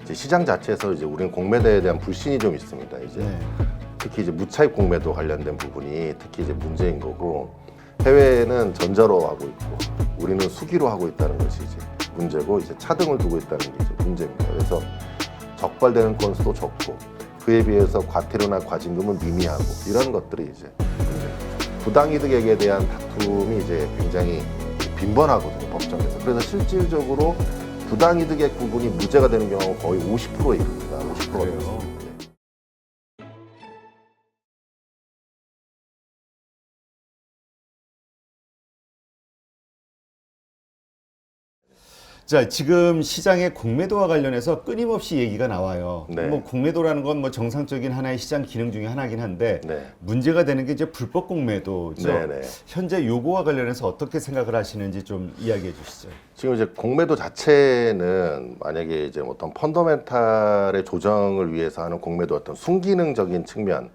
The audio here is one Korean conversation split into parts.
이제 시장 자체에서 이제 우리는 공매도에 대한 불신이 좀 있습니다. 이제 특히 이제 무차익 공매도 관련된 부분이 특히 이제 문제인 거고, 해외에는 전자로 하고 있고 우리는 수기로 하고 있다는 것이 이제 문제고, 이제 차등을 두고 있다는 게 이제 문제입니다. 그래서 적발되는 건수도 적고 그에 비해서 과태료나 과징금은 미미하고 이런 것들이 이제 문제입니다. 부당이득액에 대한 다툼이 이제 굉장히 빈번하거든요, 법정에서. 그래서 실질적으로 부당이득액 부분이 무죄가 되는 경우가 거의 50%에 이릅니다. 50%가 넘습니다. 자, 지금 시장의 공매도와 관련해서 끊임없이 얘기가 나와요. 네. 뭐 공매도라는 건 뭐 정상적인 하나의 시장 기능 중에 하나긴 한데 네. 문제가 되는 게 이제 불법 공매도죠. 네, 네. 현재 요거와 관련해서 어떻게 생각을 하시는지 좀 이야기해 주시죠. 지금 이제 공매도 자체는 만약에 이제 어떤 펀더멘탈의 조정을 위해서 하는 공매도 어떤 순기능적인 측면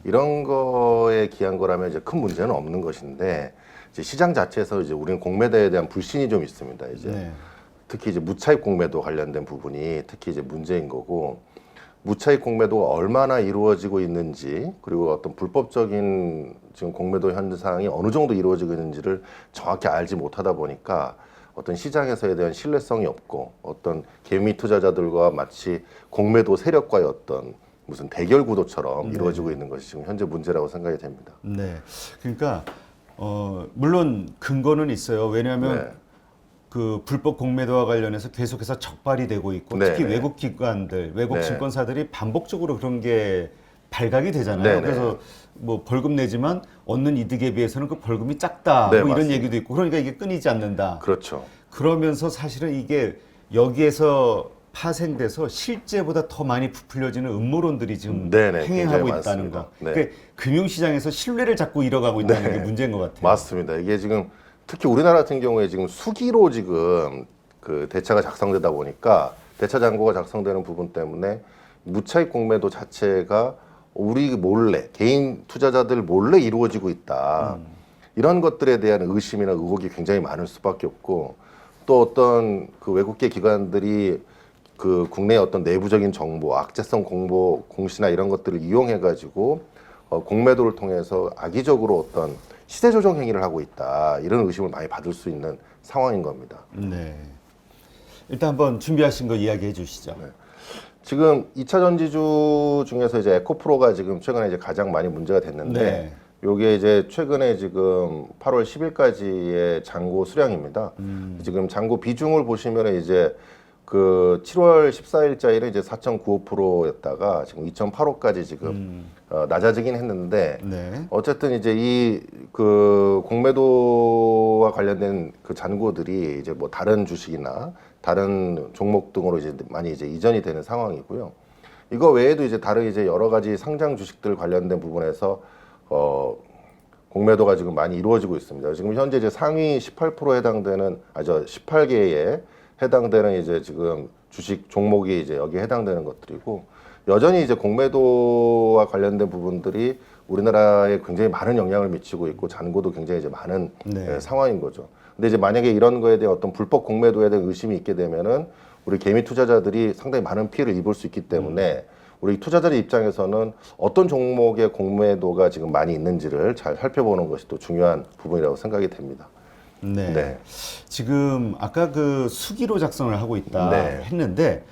이런 거에 기한 거라면 이제 큰 문제는 없는 것인데, 이제 시장 자체에서 이제 우리는 공매도에 대한 불신이 좀 있습니다. 이제 네. 특히 이제 무차익 공매도 관련된 부분이 특히 이제 문제인 거고, 무차익 공매도가 얼마나 이루어지고 있는지, 그리고 어떤 불법적인 지금 공매도 현상이 어느 정도 이루어지고 있는지를 정확히 알지 못하다 보니까 어떤 시장에서에 대한 신뢰성이 없고, 어떤 개미 투자자들과 마치 공매도 세력과의 어떤 무슨 대결 구도처럼 이루어지고 있는 것이 지금 현재 문제라고 생각이 됩니다. 네. 그러니까 물론 근거는 있어요. 왜냐하면 네. 그 불법 공매도와 관련해서 계속해서 적발이 되고 있고, 네, 특히 네. 외국 기관들, 외국 네. 증권사들이 반복적으로 그런 게 발각이 되잖아요. 네, 네. 그래서 뭐 벌금 내지만 얻는 이득에 비해서는 그 벌금이 작다, 네, 뭐 이런 맞습니다. 얘기도 있고, 그러니까 이게 끊이지 않는다. 그렇죠. 그러면서 사실은 이게 여기에서 파생돼서 실제보다 더 많이 부풀려지는 음모론들이 지금 네네, 행행하고 굉장히 있다는 많습니다. 거. 네. 그러니까 금융시장에서 신뢰를 자꾸 잃어가고 있다는 네. 게 문제인 것 같아요. 맞습니다. 이게 지금 특히 우리나라 같은 경우에 지금 수기로 지금 그 대차가 작성되다 보니까, 대차 잔고가 작성되는 부분 때문에 무차익 공매도 자체가 우리 몰래, 개인 투자자들 몰래 이루어지고 있다. 이런 것들에 대한 의심이나 의혹이 굉장히 많을 수밖에 없고, 또 어떤 그 외국계 기관들이 그 국내의 어떤 내부적인 정보, 악재성 공보, 공시나 이런 것들을 이용해 가지고 공매도를 통해서 악의적으로 어떤 시세 조정 행위를 하고 있다, 이런 의심을 많이 받을 수 있는 상황인 겁니다. 네. 일단 한번 준비하신 거 이야기해 주시죠. 지금 2차 전지주 중에서 이제 에코프로가 지금 최근에 이제 가장 많이 문제가 됐는데, 네. 요게 이제 최근에 지금 8월 10일까지의 잔고 수량입니다. 지금 잔고 비중을 보시면 이제 그 7월 14일자에는 이제 4.95%였다가 지금 2.85까지 지금 낮아지긴 했는데, 네. 어쨌든 이제 이 그 공매도와 관련된 그 잔고들이 이제 뭐 다른 주식이나 다른 종목 등으로 이제 많이 이제 이전이 되는 상황이고요. 이거 외에도 이제 다른 이제 여러 가지 상장 주식들 관련된 부분에서 공매도가 지금 많이 이루어지고 있습니다. 지금 현재 이제 상위 18%에 해당되는 18개에 해당되는 이제 지금 주식 종목이 이제 여기에 해당되는 것들이고, 여전히 이제 공매도와 관련된 부분들이 우리나라에 굉장히 많은 영향을 미치고 있고, 잔고도 굉장히 이제 많은 네. 상황인 거죠. 근데 이제 만약에 이런 거에 대한 어떤 불법 공매도에 대한 의심이 있게 되면은 우리 개미 투자자들이 상당히 많은 피해를 입을 수 있기 때문에 우리 투자자들 입장에서는 어떤 종목의 공매도가 지금 많이 있는지를 잘 살펴보는 것이 또 중요한 부분이라고 생각이 됩니다. 네. 네. 지금 아까 그 수기로 작성을 하고 있다 네. 했는데,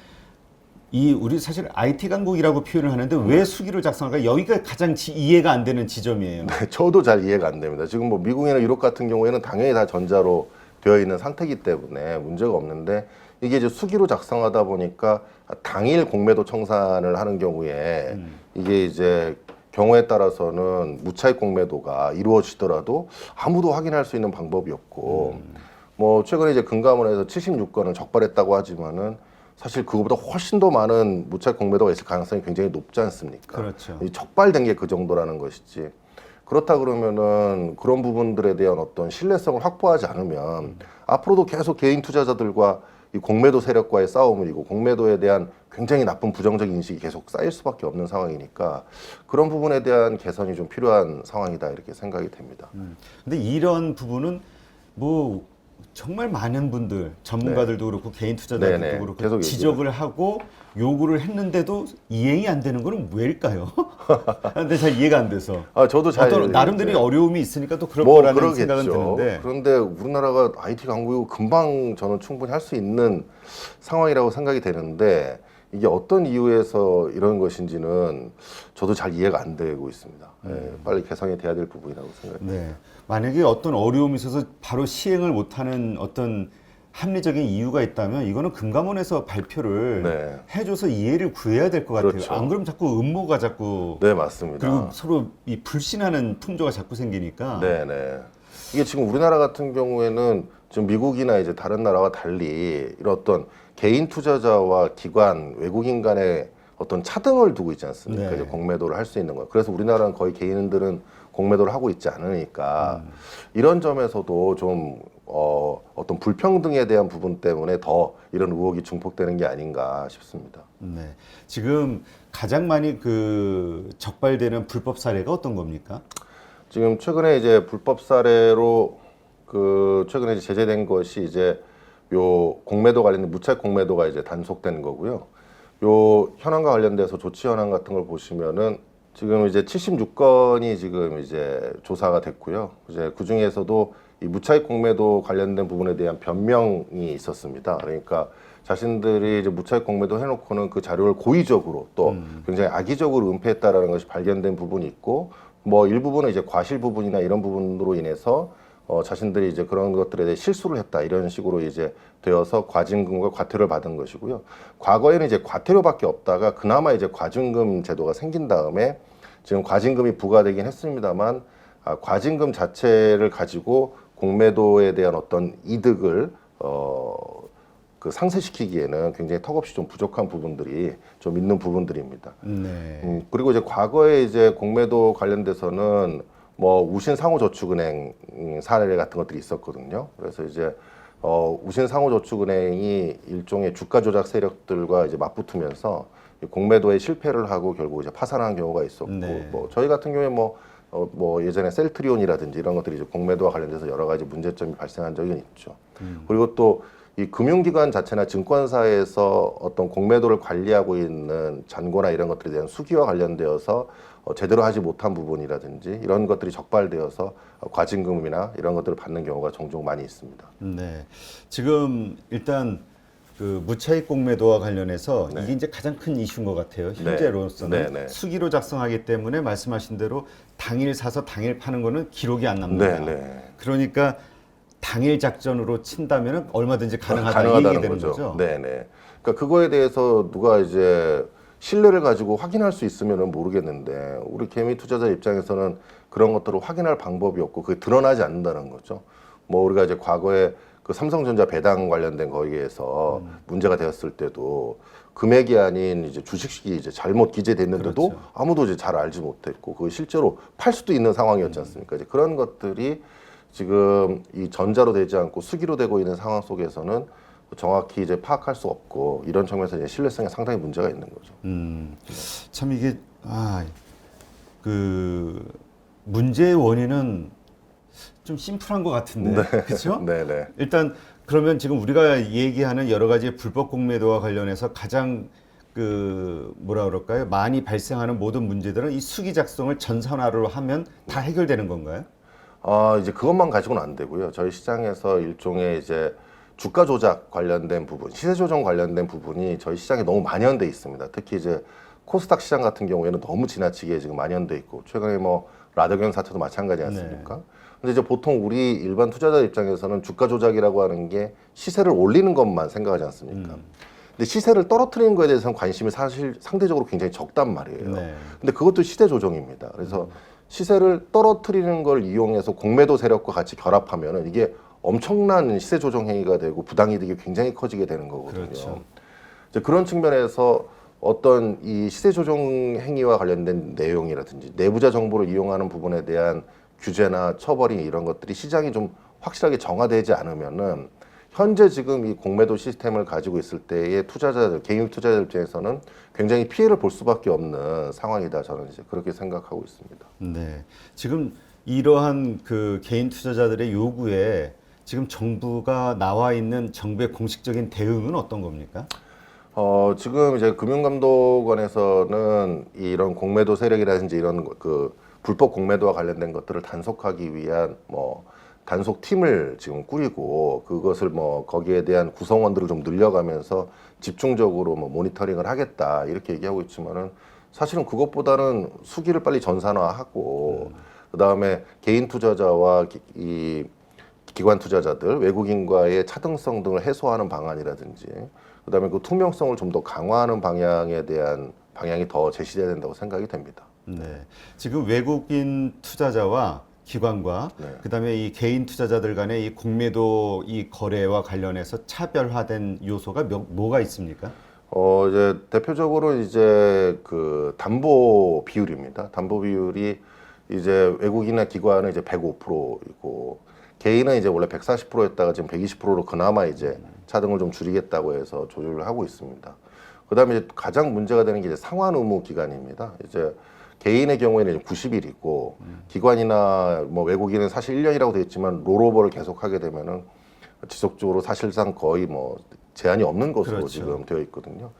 이 우리 사실 IT 강국이라고 표현을 하는데 왜 수기로 작성할까? 여기가 가장 이해가 안 되는 지점이에요. 네, 저도 잘 이해가 안 됩니다. 지금 뭐 미국이나 유럽 같은 경우에는 당연히 다 전자로 되어 있는 상태이기 때문에 문제가 없는데, 이게 이제 수기로 작성하다 보니까 당일 공매도 청산을 하는 경우에 이게 이제 경우에 따라서는 무차익 공매도가 이루어지더라도 아무도 확인할 수 있는 방법이 없고, 뭐 최근에 이제 금감원에서 76건을 적발했다고 하지만은 사실 그거보다 훨씬 더 많은 무차익 공매도가 있을 가능성이 굉장히 높지 않습니까? 그렇죠. 이 적발된 게 그 정도라는 것이지. 그렇다 그러면은 그런 부분들에 대한 어떤 신뢰성을 확보하지 않으면 앞으로도 계속 개인 투자자들과 이 공매도 세력과의 싸움이고, 공매도에 대한 굉장히 나쁜 부정적 인식이 계속 쌓일 수밖에 없는 상황이니까, 그런 부분에 대한 개선이 좀 필요한 상황이다, 이렇게 생각이 됩니다. 근데 이런 부분은 뭐 정말 많은 분들, 전문가들도 그렇고 개인 투자자들도 네네. 그렇고 계속 지적을 하고 요구를 했는데도 이행이 안 되는 거는 왜일까요? 근데 잘 이해가 안 돼서. 저도 잘 어떤 나름대로 이제 어려움이 있으니까 또 그럴 뭐 거라는 생각은 그러겠죠. 드는데. 그런데 우리나라가 IT 강국이고 금방 저는 충분히 할 수 있는 상황이라고 생각이 되는데 이게 어떤 이유에서 이런 것인지는 저도 잘 이해가 안 되고 있습니다. 빨리 개선이 돼야 될 부분이라고 생각합니다. 네. 만약에 어떤 어려움이 있어서 바로 시행을 못하는 어떤 합리적인 이유가 있다면 이거는 금감원에서 발표를 네. 해줘서 이해를 구해야 될 것 같아요. 그렇죠. 안 그러면 자꾸 음모가 자꾸 네, 맞습니다. 그리고 서로 이 불신하는 풍조가 자꾸 생기니까. 네네. 이게 지금 우리나라 같은 경우에는 지금 미국이나 이제 다른 나라와 달리 이런 어떤 개인 투자자와 기관, 외국인 간의 어떤 차등을 두고 있지 않습니까? 네. 이제 공매도를 할 수 있는 거예요. 그래서 우리나라는 거의 개인들은 공매도를 하고 있지 않으니까 이런 점에서도 좀 어떤 불평등에 대한 부분 때문에 더 이런 의혹이 증폭되는 게 아닌가 싶습니다. 네. 지금 가장 많이 그 적발되는 불법 사례가 어떤 겁니까? 지금 최근에 이제 불법 사례로 최근에 이제 제재된 것이 이제 요 공매도 관련된 무차익 공매도가 이제 단속된 거고요. 요 현황과 관련돼서 조치 현황 같은 걸 보시면은 지금 이제 76건이 지금 이제 조사가 됐고요. 이제 그 중에서도 이 무차익 공매도 관련된 부분에 대한 변명이 있었습니다. 그러니까 자신들이 이제 무차익 공매도 해놓고는 그 자료를 고의적으로 또 굉장히 악의적으로 은폐했다라는 것이 발견된 부분이 있고, 뭐 일부분은 이제 과실 부분이나 이런 부분으로 인해서 자신들이 이제 그런 것들에 대해 실수를 했다 이런 식으로 이제 되어서 과징금과 과태료를 받은 것이고요. 과거에는 이제 과태료밖에 없다가 그나마 이제 과징금 제도가 생긴 다음에 지금 과징금이 부과되긴 했습니다만 과징금 자체를 가지고 공매도에 대한 어떤 이득을 상쇄시키기에는 굉장히 턱없이 좀 부족한 부분들이 좀 있는 부분들입니다. 네. 그리고 이제 과거에 이제 공매도 관련돼서는 뭐 우신상호저축은행 사례 같은 것들이 있었거든요. 그래서 이제 우신상호저축은행이 일종의 주가 조작 세력들과 이제 맞붙으면서 공매도에 실패를 하고 결국 이제 파산한 경우가 있었고, 네. 뭐 저희 같은 경우에 뭐 예전에 셀트리온이라든지 이런 것들이 이제 공매도와 관련돼서 여러 가지 문제점이 발생한 적이 있죠. 그리고 또 이 금융기관 자체나 증권사에서 어떤 공매도를 관리하고 있는 잔고나 이런 것들에 대한 수기와 관련되어서 제대로 하지 못한 부분이라든지 이런 것들이 적발되어서 과징금이나 이런 것들을 받는 경우가 종종 많이 있습니다. 네. 지금 일단 그 무차익 공매도와 관련해서 이게 이제 가장 큰 이슈인 것 같아요. 현재로서는 네. 수기로 작성하기 때문에 말씀하신 대로 당일 사서 당일 파는 거는 기록이 안 남는다. 네. 그러니까 당일 작전으로 친다면 얼마든지 가능하다 이 얘기 가능하다는 되는 거죠. 거죠. 네네. 그러니까 그거에 대해서 누가 이제 신뢰를 가지고 확인할 수 있으면은 모르겠는데 우리 개미 투자자 입장에서는 그런 것들을 확인할 방법이 없고 그게 드러나지 않는다는 거죠. 뭐 우리가 이제 과거에 그 삼성전자 배당 관련된 거기에서 문제가 되었을 때도 금액이 아닌 이제 주식이 이제 잘못 기재됐는데도 그렇죠. 아무도 이제 잘 알지 못했고 그 실제로 팔 수도 있는 상황이었지 않습니까? 이제 그런 것들이 지금 이 전자로 되지 않고 수기로 되고 있는 상황 속에서는 정확히 이제 파악할 수 없고 이런 측면에서 이제 신뢰성에 상당히 문제가 있는 거죠. 참 이게 그 문제의 원인은 좀 심플한 것 같은데, 그렇죠? 네네. 일단 그러면 지금 우리가 얘기하는 여러 가지 불법 공매도와 관련해서 가장 그 뭐라 그럴까요? 많이 발생하는 모든 문제들은 이 수기 작성을 전산화로 하면 다 해결되는 건가요? 이제 그것만 가지고는 안 되고요. 저희 시장에서 일종의 이제 주가 조작 관련된 부분, 시세 조정 관련된 부분이 저희 시장에 너무 만연돼 있습니다. 특히 이제 코스닥 시장 같은 경우에는 너무 지나치게 지금 만연돼 있고 최근에 뭐 라더견 사태도 마찬가지 않습니까? 근데 이제 보통 우리 일반 투자자 입장에서는 주가 조작이라고 하는 게 시세를 올리는 것만 생각하지 않습니까? 근데 시세를 떨어뜨리는 거에 대해서는 관심이 사실 상대적으로 굉장히 적단 말이에요. 네. 근데 그것도 시세 조정입니다. 그래서 시세를 떨어뜨리는 걸 이용해서 공매도 세력과 같이 결합하면은 이게 엄청난 시세 조정 행위가 되고 부당이득이 굉장히 커지게 되는 거거든요. 그렇죠. 이제 그런 측면에서 어떤 이 시세 조정 행위와 관련된 내용이라든지 내부자 정보를 이용하는 부분에 대한 규제나 처벌이 이런 것들이 시장이 좀 확실하게 정화되지 않으면은 현재 지금 이 공매도 시스템을 가지고 있을 때의 투자자들, 개인 투자자들 입장에서는 굉장히 피해를 볼 수밖에 없는 상황이다. 저는 이제 그렇게 생각하고 있습니다. 네. 지금 이러한 그 개인 투자자들의 요구에 지금 정부가 나와 있는 정부의 공식적인 대응은 어떤 겁니까? 지금 이제 금융감독원에서는 이런 공매도 세력이라든지 이런 그 불법 공매도와 관련된 것들을 단속하기 위한 뭐 단속 팀을 지금 꾸리고 그것을 뭐 거기에 대한 구성원들을 좀 늘려가면서 집중적으로 뭐 모니터링을 하겠다 이렇게 얘기하고 있지만은 사실은 그것보다는 수기를 빨리 전산화하고 그다음에 개인 투자자와 이 기관 투자자들, 외국인과의 차등성 등을 해소하는 방안이라든지 그다음에 그 투명성을 좀 더 강화하는 방향에 대한 방향이 더 제시돼야 된다고 생각이 됩니다. 네. 지금 외국인 투자자와 기관과 네. 그다음에 이 개인 투자자들 간의 이 공매도 이 거래와 관련해서 차별화된 요소가 뭐가 있습니까? 이제 대표적으로 이제 그 담보 비율입니다. 담보 비율이 이제 외국인이나 기관은 이제 105%이고 개인은 이제 원래 140%였다가 지금 120%로 그나마 이제 차등을 좀 줄이겠다고 해서 조율을 하고 있습니다. 그다음에 이제 가장 문제가 되는 게 이제 상환 의무 기간입니다. 이제 개인의 경우에는 90일이고 기관이나 뭐 외국인은 사실 1년이라고 되어 있지만 롤오버를 계속하게 되면은 지속적으로 사실상 거의 뭐 제한이 없는 것으로 그렇죠. 지금 되어 있거든요.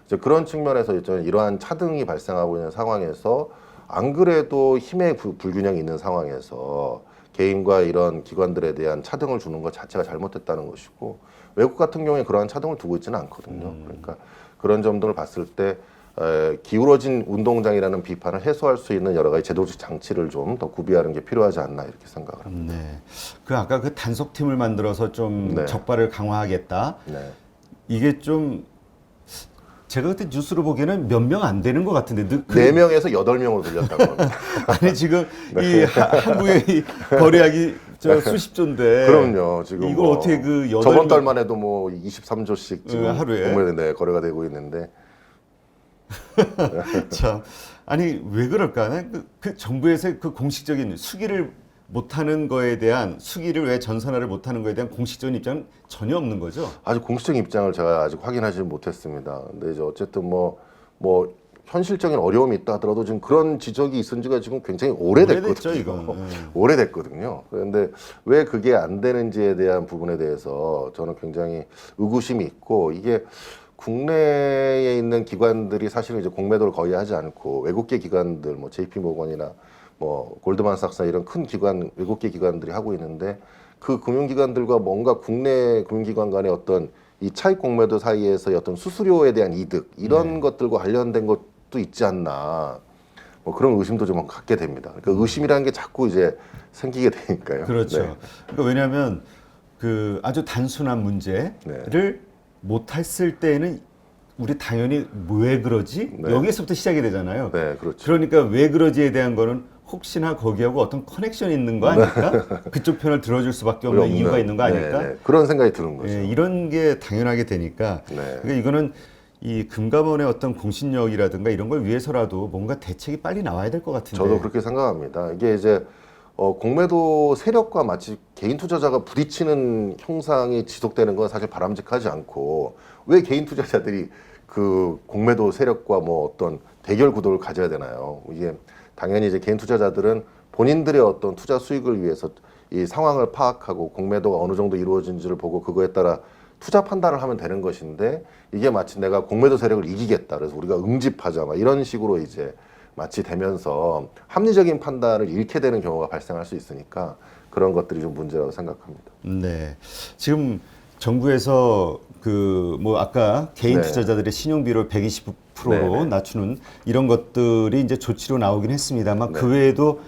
이제 그런 측면에서 이제 이러한 차등이 발생하고 있는 상황에서 안 그래도 힘의 불균형이 있는 상황에서 개인과 이런 기관들에 대한 차등을 주는 것 자체가 잘못됐다는 것이고 외국 같은 경우에 그러한 차등을 두고 있지는 않거든요. 그러니까 그런 점들을 봤을 때 기울어진 운동장이라는 비판을 해소할 수 있는 여러 가지 제도적 장치를 좀 더 구비하는 게 필요하지 않나 이렇게 생각을 합니다. 네. 그 아까 그 단속팀을 만들어서 좀 네. 적발을 강화하겠다. 네. 이게 좀 제가 그때 뉴스로 보기에는 몇 명 안 되는 것 같은데 4명에서 8명으로 늘렸다고 합니다. 아니 지금 이 한국의 이 거래액이 저 수십 조인데 그럼요. 지금 이걸 뭐 어떻게 그 여덟 저번 명- 달만 해도 뭐 23조씩 지금 하루에? 공매도 거래가 되고 있는데 참 아니 왜 그럴까? 그 정부에서 그 공식적인 수기를 못하는 거에 대한 수기를 왜 전산화를 못하는 거에 대한 공식적인 입장은 전혀 없는 거죠. 아직 공식적인 입장을 제가 아직 확인하지 못했습니다. 근데 이제 어쨌든 뭐 현실적인 어려움이 있다 하더라도 지금 그런 지적이 있은 지가 지금 굉장히 오래됐죠, 오래됐거든요. 이건. 오래됐거든요. 그런데 왜 그게 안 되는지에 대한 부분에 대해서 저는 굉장히 의구심이 있고 이게 국내에 있는 기관들이 사실은 이제 공매도를 거의 하지 않고 외국계 기관들 뭐 JP모건이나 뭐 골드만삭스나 이런 큰 기관 외국계 기관들이 하고 있는데 그 금융기관들과 뭔가 국내 금융기관 간의 어떤 이 차익 공매도 사이에서의 어떤 수수료에 대한 이득 이런 것들과 관련된 것도 있지 않나 뭐 그런 의심도 좀 갖게 됩니다. 그러니까 의심이라는 게 자꾸 이제 생기게 되니까요. 그렇죠. 네. 그러니까 왜냐하면 그 아주 단순한 문제를 네. 못했을 때는 우리 당연히 왜 그러지? 네. 여기서부터 시작이 되잖아요. 네, 그렇죠. 그러니까 왜 그러지에 대한 거는 혹시나 거기하고 어떤 커넥션이 있는 거 아닐까? 그쪽 편을 들어줄 수밖에 없는 이유가 있는 거 아닐까? 네. 그런 생각이 드는 거죠. 예, 이런 게 당연하게 되니까 네. 그러니까 이거는 이 금감원의 어떤 공신력이라든가 이런 걸 위해서라도 뭔가 대책이 빨리 나와야 될 것 같은데. 저도 그렇게 생각합니다. 이게 이제 공매도 세력과 마치 개인 투자자가 부딪히는 형상이 지속되는 건 사실 바람직하지 않고 왜 개인 투자자들이 그 공매도 세력과 뭐 어떤 대결 구도를 가져야 되나요? 이게 당연히 이제 개인 투자자들은 본인들의 어떤 투자 수익을 위해서 이 상황을 파악하고 공매도가 어느 정도 이루어진지를 보고 그거에 따라 투자 판단을 하면 되는 것인데 이게 마치 내가 공매도 세력을 이기겠다 그래서 우리가 응집하자 막 이런 식으로 이제 마치 되면서 합리적인 판단을 잃게 되는 경우가 발생할 수 있으니까 그런 것들이 좀 문제라고 생각합니다. 네. 지금 정부에서 그 뭐 아까 개인 네. 투자자들의 신용비율을 120%로 네. 낮추는 이런 것들이 이제 조치로 나오긴 했습니다만 네. 그 외에도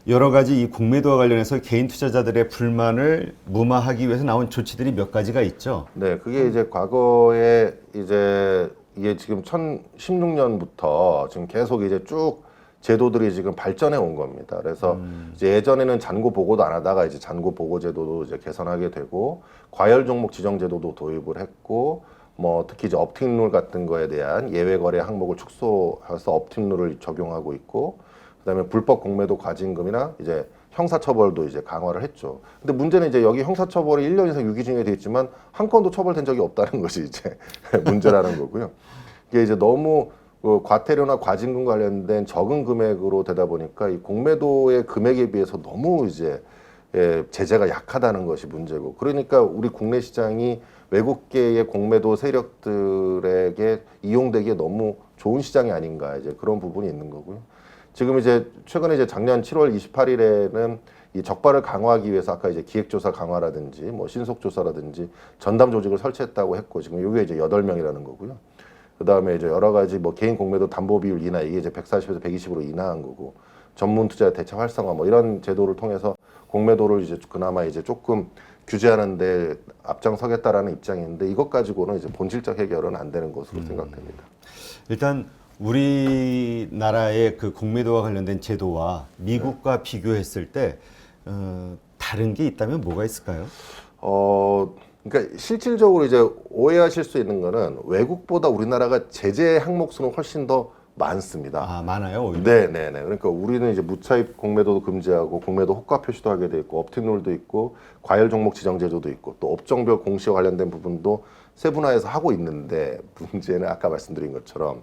여러 가지 이 공매도와 관련해서 개인 투자자들의 불만을 무마하기 위해서 나온 조치들이 몇 가지가 있죠. 네, 그게 이제 과거에 이제 이게 지금 2016년부터 지금 계속 이제 쭉 제도들이 지금 발전해 온 겁니다. 그래서 이제 예전에는 잔고 보고도 안 하다가 이제 잔고 보고 제도도 이제 개선하게 되고 과열 종목 지정 제도도 도입을 했고 뭐 특히 이제 업팅 룰 같은 거에 대한 예외 거래 항목을 축소해서 업팅 룰을 적용하고 있고 그다음에 불법 공매도 과징금이나 이제 형사처벌도 이제 강화를 했죠. 근데 문제는 이제 여기 형사처벌이 1년 이상 유기징역이 돼 있지만 한 건도 처벌된 적이 없다는 것이 이제 문제라는 거고요. 이게 이제 너무 과태료나 과징금 관련된 적은 금액으로 되다 보니까 이 공매도의 금액에 비해서 너무 이제 제재가 약하다는 것이 문제고, 그러니까 우리 국내 시장이 외국계의 공매도 세력들에게 이용되기에 너무 좋은 시장이 아닌가, 이제 그런 부분이 있는 거고요. 지금 이제 최근에 이제 작년 7월 28일에는 이 적발을 강화하기 위해서 아까 이제 기획조사 강화라든지 뭐 신속조사라든지 전담 조직을 설치했다고 했고, 지금 이게 이제 8명이라는 거고요. 그 다음에 이제 여러 가지 뭐 개인 공매도 담보 비율 인하, 이게 이제 140에서 120으로 인하한 거고, 전문 투자 대책 활성화 뭐 이런 제도를 통해서 공매도를 이제 그나마 이제 조금 규제하는데 앞장서겠다라는 입장인데, 이것 가지고는 이제 본질적 해결은 안 되는 것으로 생각됩니다. 일단 우리나라의 그 공매도와 관련된 제도와 미국과 비교했을 때 다른 게 있다면 뭐가 있을까요? 그러니까 실질적으로 이제 오해하실 수 있는 거는 외국보다 우리나라가 제재 항목 수는 훨씬 더 많습니다. 아, 많아요, 오히려. 네네네. 그러니까 우리는 이제 무차입 공매도도 금지하고 공매도 호가 표시도 하게 돼 있고 업티룰도 있고 과열 종목 지정 제도도 있고 또 업종별 공시와 관련된 부분도 세분화해서 하고 있는데, 문제는 아까 말씀드린 것처럼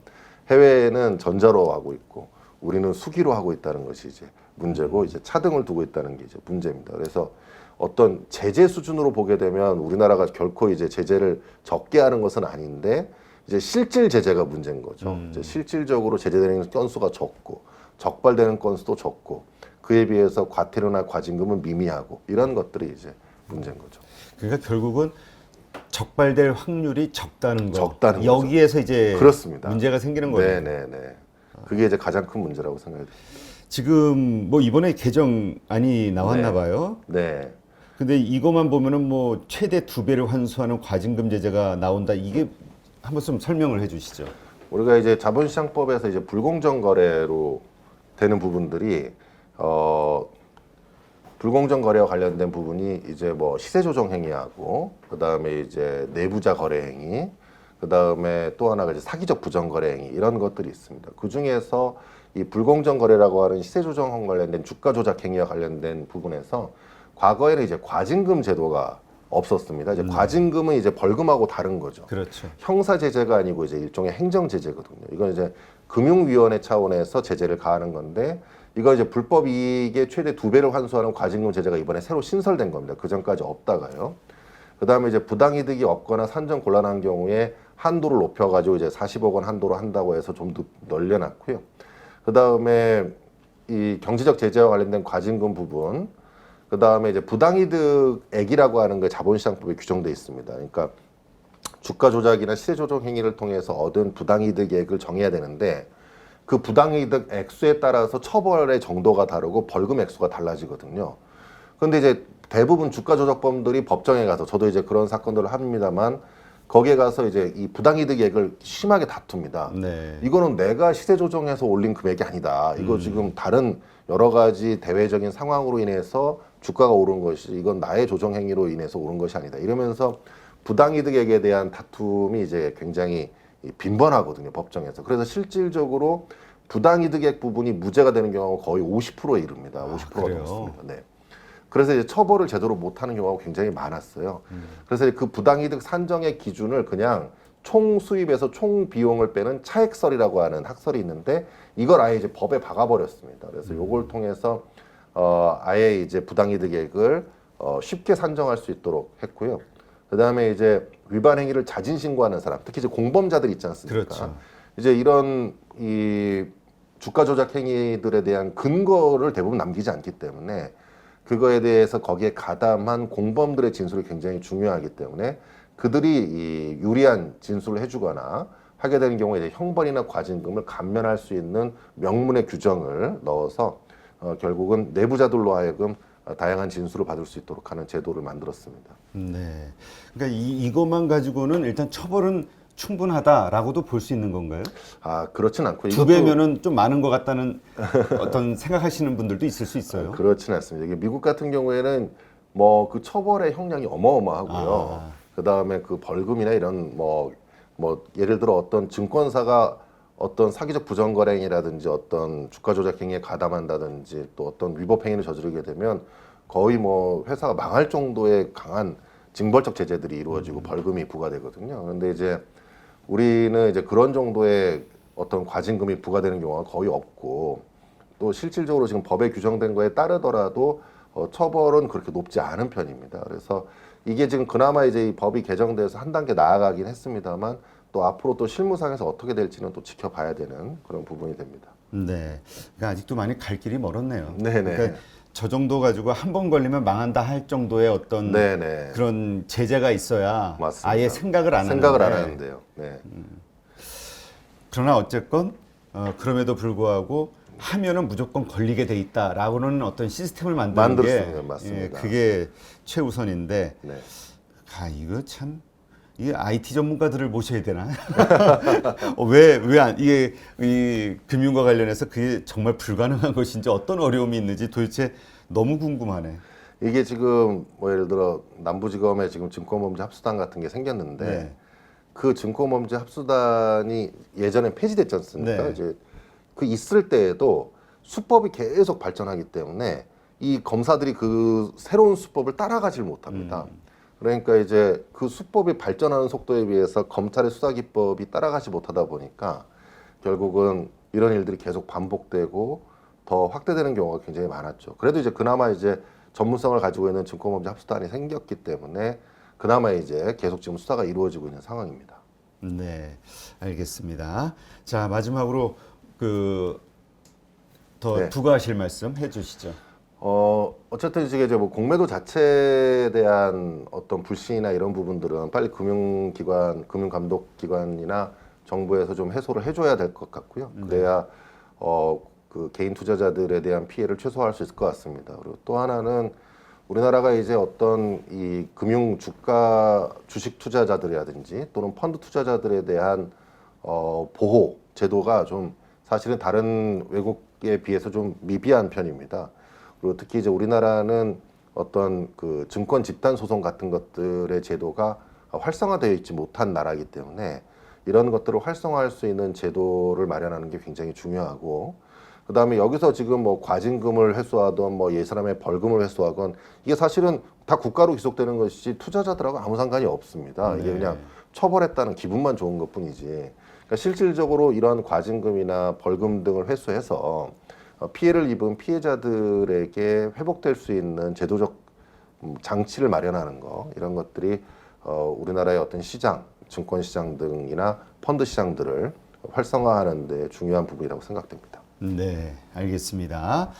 해외에는 전자로 하고 있고 우리는 수기로 하고 있다는 것이 이제 문제고, 이제 차등을 두고 있다는 게 이제 문제입니다. 그래서 어떤 제재 수준으로 보게 되면 우리나라가 결코 이제 제재를 적게 하는 것은 아닌데, 이제 실질 제재가 문제인 거죠. 이제 실질적으로 제재되는 건수가 적고 적발되는 건수도 적고, 그에 비해서 과태료나 과징금은 미미하고, 이런 것들이 이제 문제인 거죠. 그러니까 결국은 적발될 확률이 적다는 거. 적다는 여기에서 이제 그렇습니다. 문제가 생기는 거예요. 네네네. 그게 이제 가장 큰 문제라고 생각이 듭니다. 지금 뭐 이번에 개정안이 나왔나 네. 봐요. 네. 근데 이것만 보면은 뭐 최대 2배를 환수하는 과징금 제재가 나온다. 이게 한번 좀 설명을 해주시죠. 우리가 이제 자본시장법에서 이제 불공정 거래로 되는 부분들이 불공정 거래와 관련된 부분이 이제 뭐 시세 조정 행위하고, 그 다음에 이제 내부자 거래 행위, 그 다음에 또 하나가 이제 사기적 부정 거래 행위, 이런 것들이 있습니다. 그 중에서 이 불공정 거래라고 하는 시세 조정 관련된 주가 조작 행위와 관련된 부분에서 과거에는 이제 과징금 제도가 없었습니다. 이제 과징금은 이제 벌금하고 다른 거죠. 그렇죠. 형사 제재가 아니고 이제 일종의 행정 제재거든요. 이건 이제 금융위원회 차원에서 제재를 가하는 건데, 이거 이제 불법 이익의 최대 2배를 환수하는 과징금 제재가 이번에 새로 신설된 겁니다. 그 전까지 없다가요. 그 다음에 이제 부당이득이 없거나 산정 곤란한 경우에 한도를 높여가지고 이제 40억 원 한도로 한다고 해서 좀 더 늘려놨고요. 그 다음에 이 경제적 제재와 관련된 과징금 부분, 그 다음에 이제 부당이득액이라고 하는 게 자본시장법에 규정돼 있습니다. 그러니까 주가 조작이나 시세 조정 행위를 통해서 얻은 부당이득액을 정해야 되는데, 그 부당이득 액수에 따라서 처벌의 정도가 다르고 벌금 액수가 달라지거든요. 그런데 이제 대부분 주가 조작범들이 법정에 가서, 저도 이제 그런 사건들을 합니다만, 거기에 가서 이제 이 부당이득액을 심하게 다툽니다. 네. 이거는 내가 시세 조정해서 올린 금액이 아니다. 이거 지금 다른 여러 가지 대외적인 상황으로 인해서 주가가 오른 것이, 이건 나의 조정 행위로 인해서 오른 것이 아니다. 이러면서 부당이득액에 대한 다툼이 이제 굉장히 빈번하거든요, 법정에서. 그래서 실질적으로 부당이득액 부분이 무죄가 되는 경우가 거의 50%에 이릅니다. 50%가 그래요? 넘습니다. 네. 그래서 이제 처벌을 제대로 못하는 경우가 굉장히 많았어요. 그래서 그 부당이득 산정의 기준을 그냥 총 수입에서 총 비용을 빼는 차액설이라고 하는 학설이 있는데, 이걸 아예 이제 법에 박아버렸습니다. 그래서 요걸 통해서 아예 이제 부당이득액을 쉽게 산정할 수 있도록 했고요. 그 다음에 이제 위반 행위를 자진 신고하는 사람, 특히 이제 공범자들 있지 않습니까? 그렇죠. 이제 이런 이 주가 조작 행위들에 대한 근거를 대부분 남기지 않기 때문에, 그거에 대해서 거기에 가담한 공범들의 진술이 굉장히 중요하기 때문에 그들이 이 유리한 진술을 해주거나 하게 되는 경우에 이제 형벌이나 과징금을 감면할 수 있는 명문의 규정을 넣어서 결국은 내부자들로 하여금 다양한 진술을 받을 수 있도록 하는 제도를 만들었습니다. 네. 그러니까 이것만 가지고는 일단 처벌은 충분하다라고도 볼 수 있는 건가요? 아, 그렇진 않고, 두 배면은 좀 많은 것 같다는 어떤 생각하시는 분들도 있을 수 있어요. 그렇진 않습니다. 이게 미국 같은 경우에는 뭐 그 처벌의 형량이 어마어마하고요. 그 다음에 그 벌금이나 이런 뭐 예를 들어 어떤 증권사가 어떤 사기적 부정거래행위라든지 어떤 주가 조작 행위에 가담한다든지 또 어떤 위법 행위를 저지르게 되면 거의 뭐 회사가 망할 정도의 강한 징벌적 제재들이 이루어지고 벌금이 부과되거든요. 그런데 이제 우리는 이제 그런 정도의 어떤 과징금이 부과되는 경우가 거의 없고, 또 실질적으로 지금 법에 규정된 거에 따르더라도 처벌은 그렇게 높지 않은 편입니다. 그래서 이게 지금 그나마 이제 이 법이 개정돼서 한 단계 나아가긴 했습니다만 또 앞으로 또 실무상에서 어떻게 될지는 또 지켜봐야 되는 그런 부분이 됩니다. 네. 그러니까 아직도 많이 갈 길이 멀었네요. 네네. 그러니까 저 정도 가지고 한 번 걸리면 망한다 할 정도의 어떤 네네. 그런 제재가 있어야 맞습니다. 아예 생각을 안 생각을 안 하는데 하는데요. 네. 그러나 어쨌건 그럼에도 불구하고 하면은 무조건 걸리게 돼 있다라고는 어떤 시스템을 만드는 게 만들었습니다. 맞습니다. 그게 최우선인데 네. 이거 참 이게 IT 전문가들을 모셔야 되나? 왜 이게 이 금융과 관련해서 그게 정말 불가능한 것인지 어떤 어려움이 있는지 도대체 너무 궁금하네. 이게 지금 뭐 예를 들어 남부지검에 지금 증권범죄 합수단 같은 게 생겼는데 네. 그 증권범죄 합수단이 예전에 폐지됐지 않습니까? 네. 이제 그 있을 때에도 수법이 계속 발전하기 때문에 이 검사들이 그 새로운 수법을 따라가질 못합니다. 그러니까 이제 그 수법이 발전하는 속도에 비해서 검찰의 수사 기법이 따라가지 못하다 보니까 결국은 이런 일들이 계속 반복되고 더 확대되는 경우가 굉장히 많았죠. 그래도 이제 그나마 이제 전문성을 가지고 있는 증권범죄 합수단이 생겼기 때문에 그나마 이제 계속 지금 수사가 이루어지고 있는 상황입니다. 네, 알겠습니다. 자, 마지막으로 더 네. 부과하실 말씀 해주시죠. 어쨌든 이제 뭐 공매도 자체에 대한 어떤 불신이나 이런 부분들은 빨리 금융기관, 금융감독기관이나 정부에서 좀 해소를 해줘야 될 것 같고요. 그래야 그 개인 투자자들에 대한 피해를 최소화할 수 있을 것 같습니다. 그리고 또 하나는 우리나라가 이제 어떤 이 금융 주가 주식 투자자들이라든지 또는 펀드 투자자들에 대한 보호 제도가 좀 사실은 다른 외국에 비해서 좀 미비한 편입니다. 그리고 특히 이제 우리나라는 어떤 그 증권 집단 소송 같은 것들의 제도가 활성화되어 있지 못한 나라이기 때문에 이런 것들을 활성화할 수 있는 제도를 마련하는 게 굉장히 중요하고, 그다음에 여기서 지금 뭐 과징금을 회수하던 뭐 예사람의 벌금을 회수하건 이게 사실은 다 국가로 기속되는 것이지 투자자들하고 아무 상관이 없습니다. 이게 그냥 처벌했다는 기분만 좋은 것뿐이지. 그러니까 실질적으로 이러한 과징금이나 벌금 등을 회수해서 피해를 입은 피해자들에게 회복될 수 있는 제도적 장치를 마련하는 거, 이런 것들이 우리나라의 어떤 시장, 증권 시장 등이나 펀드 시장들을 활성화하는 데 중요한 부분이라고 생각됩니다. 네, 알겠습니다.